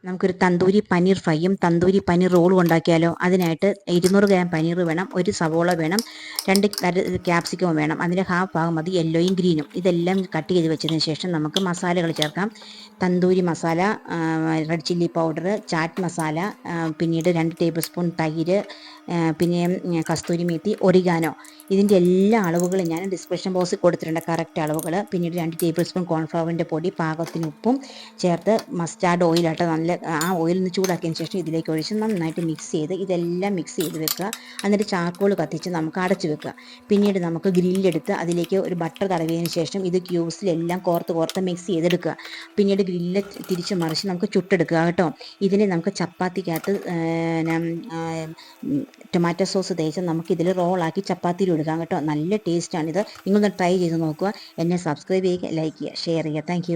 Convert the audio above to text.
നമുക്കൊരു തന്തൂരി പനീർ ഫ്രൈയും തന്തൂരി പനീർ റോളും ഉണ്ടാക്കിയാലോ? അതിനായിട്ട് 200 ഗ്രാം പനീർ വേണം, ഒരു സവോള വേണം, 2 ക്യാപ്സിക്കം വേണം. അതിൻ്റെ ഹാഫ് ഭാഗം മതി യെല്ലോയും ഗ്രീനും. ഇതെല്ലാം കട്ട് ചെയ്ത് വെച്ചതിന് ശേഷം നമുക്ക് മസാലകൾ ചേർക്കാം. Tandoori masala, red chilli powder, chat masala, പിന്നീട് 2 ടേബിൾ സ്പൂൺ തൈര്, പിന്നെ കസ്തൂരി മേത്തി, ഒറിഗാനോ. ഇതിൻ്റെ എല്ലാ അളവുകളും ഞാൻ ഡിസ്ക്രിപ്ഷൻ ബോക്സിൽ കൊടുത്തിട്ടുണ്ട്, കറക്റ്റ് അളവുകൾ. പിന്നീട് 2 ടേബിൾ സ്പൂൺ കോൺഫ്ലവറിൻ്റെ പൊടി, പാകത്തിന് ഉപ്പും ചേർത്ത് മസ്റ്റാർഡ് ഓയിലായിട്ട് നല്ല ആ ഓയിൽ ഒന്ന് ചൂടാക്കിയതിന് ശേഷം ഇതിലേക്ക് ഒഴിച്ച് നന്നായിട്ട് മിക്സ് ചെയ്ത് ഇതെല്ലാം മിക്സ് ചെയ്ത് വെക്കുക. എന്നിട്ട് ചാർക്കോൾ കത്തിച്ച് നമുക്ക് അടച്ച് വെക്കുക. പിന്നീട് നമുക്ക് ഗ്രില്ലെടുത്ത് അതിലേക്ക് ഒരു ബട്ടർ തടവിയതിന് ശേഷം ഇത് ക്യൂബ്സിലെല്ലാം കോർത്ത് മിക്സ് ചെയ്തെടുക്കുക. പിന്നീട് ഗ്രില്ല് തിരിച്ച് മറിച്ച് നമുക്ക് ചുട്ടെടുക്കുക കേട്ടോ. ഇതിനെ നമുക്ക് ചപ്പാത്തിക്കകത്ത് ടൊമാറ്റോ സോസ് തേച്ച് നമുക്കിതിൽ റോളാക്കി ചപ്പാത്തിയിൽ എടുക്കാം കേട്ടോ. നല്ല ടേസ്റ്റാണിത്. നിങ്ങളൊന്ന് ട്രൈ ചെയ്ത് നോക്കുക. എന്നെ സബ്സ്ക്രൈബ് ചെയ്യുക, ലൈക്ക് ചെയ്യുക, ഷെയർ ചെയ്യുക. താങ്ക്